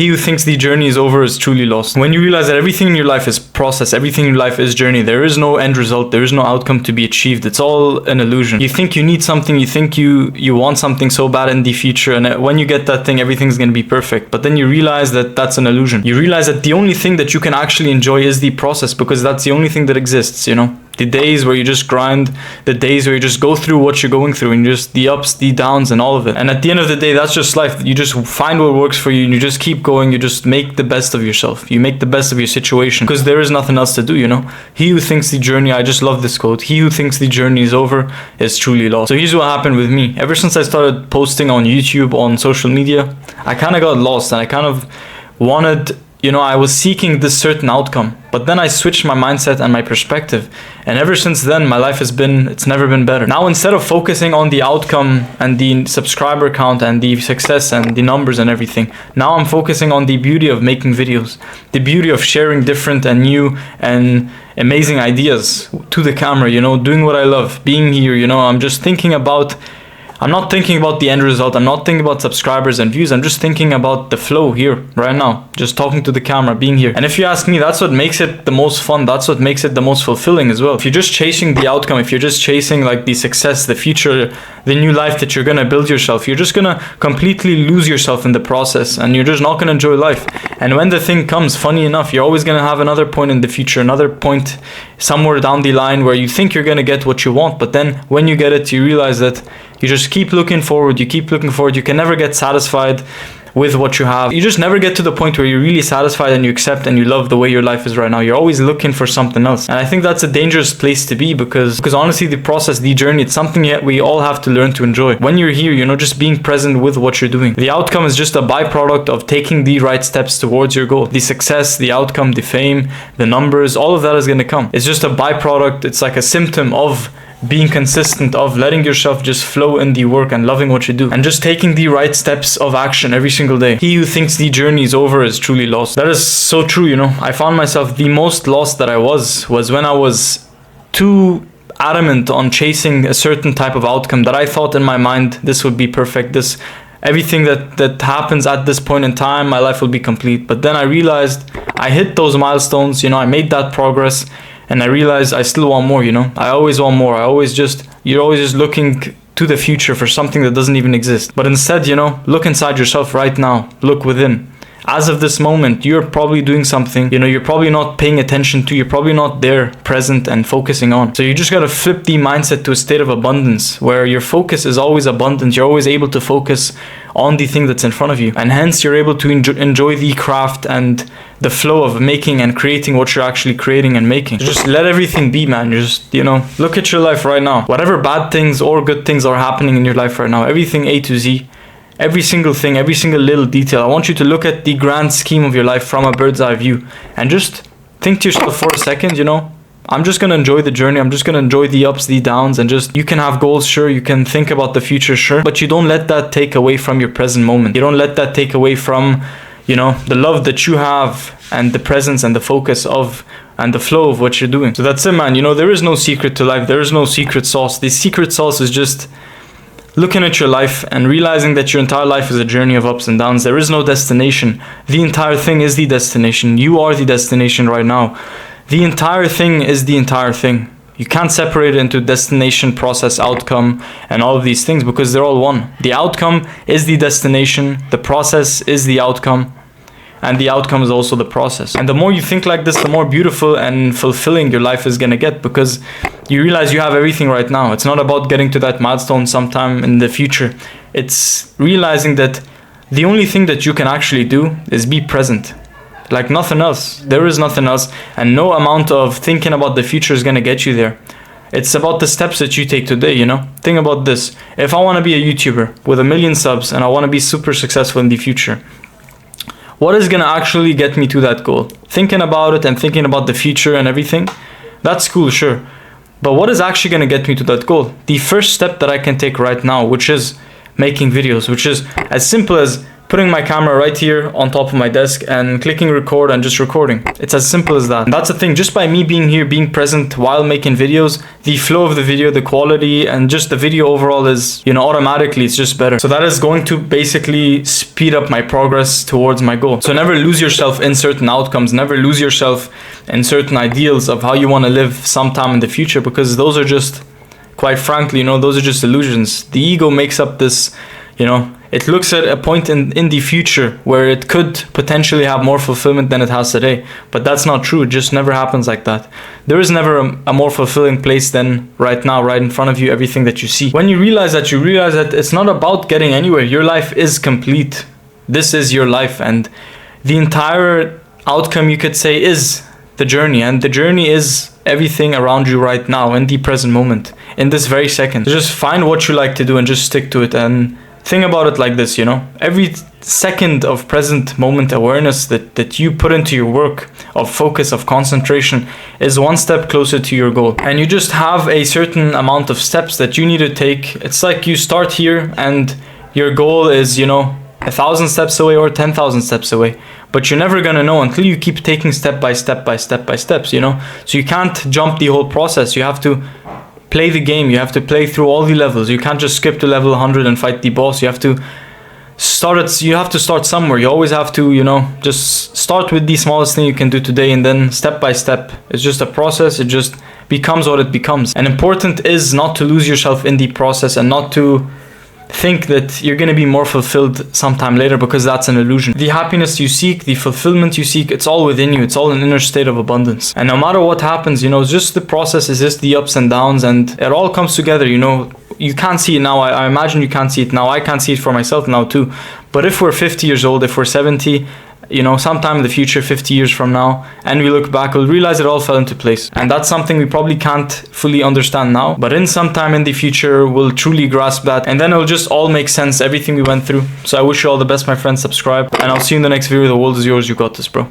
He who thinks the journey is over is truly lost. When you realize that everything in your life is process, everything in your life is journey, there is no end result, there is no outcome to be achieved. It's all an illusion. You think you need something, you think you want something so bad in the future, and when you get that thing, everything's gonna be perfect. But then you realize that that's an illusion. You realize that the only thing that you can actually enjoy is the process, because that's the only thing that exists, you know? The days where you just grind, the days where you just go through what you're going through, and just the ups, the downs, and all of it. And at the end of the day, that's just life. You just find what works for you, and you just keep going. You just make the best of yourself. You make the best of your situation, because there is nothing else to do, you know? He who thinks the journey, I just love this quote, he who thinks the journey is over is truly lost. So here's what happened with me. Ever since I started posting on YouTube, on social media, I kind of got lost, and I kind of wanted, you know, I was seeking this certain outcome, but then I switched my mindset and my perspective. And ever since then, my life it's never been better. Now, instead of focusing on the outcome and the subscriber count and the success and the numbers and everything, now I'm focusing on the beauty of making videos, the beauty of sharing different and new and amazing ideas to the camera, you know, doing what I love, being here, you know, I'm not thinking about the end result. I'm not thinking about subscribers and views. I'm just thinking about the flow here, right now. Just talking to the camera, being here. And if you ask me, that's what makes it the most fun. That's what makes it the most fulfilling as well. If you're just chasing the outcome, if you're just chasing like the success, the future, the new life that you're gonna build yourself, you're just gonna completely lose yourself in the process, and you're just not gonna enjoy life. And when the thing comes, funny enough, you're always gonna have another point in the future, another point somewhere down the line where you think you're gonna get what you want, but then when you get it, you realize that you just keep looking forward, you can never get satisfied with what you have. You just never get to the point where you're really satisfied and you accept and you love the way your life is right now. You're always looking for something else. And I think that's a dangerous place to be, because honestly, the process, the journey, it's something that we all have to learn to enjoy. When you're here, you know, just being present with what you're doing. The outcome is just a byproduct of taking the right steps towards your goal. The success, the outcome, the fame, the numbers, all of that is going to come. It's just a byproduct. It's like a symptom of being consistent, of letting yourself just flow in the work and loving what you do, and just taking the right steps of action every single day. He who thinks the journey is over is truly lost. That is so true, you know. I found myself, the most lost that I was when I was too adamant on chasing a certain type of outcome that I thought in my mind, this would be perfect, everything that happens at this point in time, my life will be complete. But then I realized I hit those milestones, you know, I made that progress, and I realized I still want more, you know. I always want more. You're always just looking to the future for something that doesn't even exist. But instead, you know, look inside yourself right now. Look within. As of this moment, you're probably doing something, you know, you're probably not paying attention to, you're probably not there, present and focusing on. So you just gotta flip the mindset to a state of abundance, where your focus is always abundant. You're always able to focus on the thing that's in front of you, and hence you're able to enjoy the craft and the flow of making and creating what you're actually creating and making. Just let everything be, man. Just, you know, look at your life right now. Whatever bad things or good things are happening in your life right now, everything A to Z, every single thing, every single little detail, I want you to look at the grand scheme of your life from a bird's eye view, and just think to yourself for a second, you know, I'm just going to enjoy the journey. I'm just going to enjoy the ups, the downs, and just, you can have goals, sure, you can think about the future, sure, but you don't let that take away from your present moment. You don't let that take away from, you know, the love that you have and the presence and the focus of and the flow of what you're doing. So that's it, man. You know, there is no secret to life. There is no secret sauce. The secret sauce is just looking at your life and realizing that your entire life is a journey of ups and downs. There is no destination. The entire thing is the destination. You are the destination right now. The entire thing is the entire thing. You can't separate it into destination, process, outcome, and all of these things, because they're all one. The outcome is the destination, the process is the outcome, and the outcome is also the process. And the more you think like this, the more beautiful and fulfilling your life is gonna get, because you realize you have everything right now. It's not about getting to that milestone sometime in the future. It's realizing that the only thing that you can actually do is be present. Like nothing else. There is nothing else, and no amount of thinking about the future is gonna get you there. It's about the steps that you take today, you know? Think about this. If I wanna be a YouTuber with 1 million subs and I wanna be super successful in the future, what is gonna actually get me to that goal? Thinking about it and thinking about the future and everything, that's cool, sure. But what is actually gonna get me to that goal? The first step that I can take right now, which is making videos, which is as simple as putting my camera right here on top of my desk and clicking record and just recording. It's as simple as that. And that's the thing, just by me being here, being present while making videos, the flow of the video, the quality, and just the video overall is, you know, automatically it's just better. So that is going to basically speed up my progress towards my goal. So never lose yourself in certain outcomes, never lose yourself in certain ideals of how you want to live sometime in the future, because those are just, quite frankly, you know, those are just illusions. The ego makes up this, you know, it looks at a point in the future where it could potentially have more fulfillment than it has today. But that's not true. It just never happens like that. There is never a more fulfilling place than right now, right in front of you, everything that you see. When you realize that it's not about getting anywhere. Your life is complete. This is your life. And the entire outcome, you could say, is the journey. And the journey is everything around you right now, in the present moment, in this very second. So just find what you like to do and just stick to it. And think about it like this, you know, every second of present moment awareness that you put into your work, of focus, of concentration, is one step closer to your goal. And you just have a certain amount of steps that you need to take. It's like you start here and your goal is, you know, 1,000 steps away or 10,000 steps away. But you're never gonna know until you keep taking step by step by step by steps, you know. So you can't jump the whole process. You have to play the game. You have to play through all the levels. You can't just skip to level 100 and fight the boss. You have to start somewhere. You always have to, you know, just start with the smallest thing you can do today, and then step by step. It's just a process. It just becomes what it becomes. And important is not to lose yourself in the process and not to think that you're going to be more fulfilled sometime later, because that's an illusion. The happiness you seek, the fulfillment you seek, it's all within you. It's all an inner state of abundance. And no matter what happens, you know, it's just the process, is just the ups and downs, and it all comes together, you know. You can't see it now. I imagine you can't see it now. I can't see it for myself now too. But if we're 50 years old, if we're 70, you know, sometime in the future, 50 years from now, and we look back, we'll realize it all fell into place. And that's something we probably can't fully understand now, but in some time in the future, we'll truly grasp that, and then it'll just all make sense, everything we went through. So I wish you all the best, my friends. Subscribe, and I'll see you in the next video. The world is yours. You got this, bro.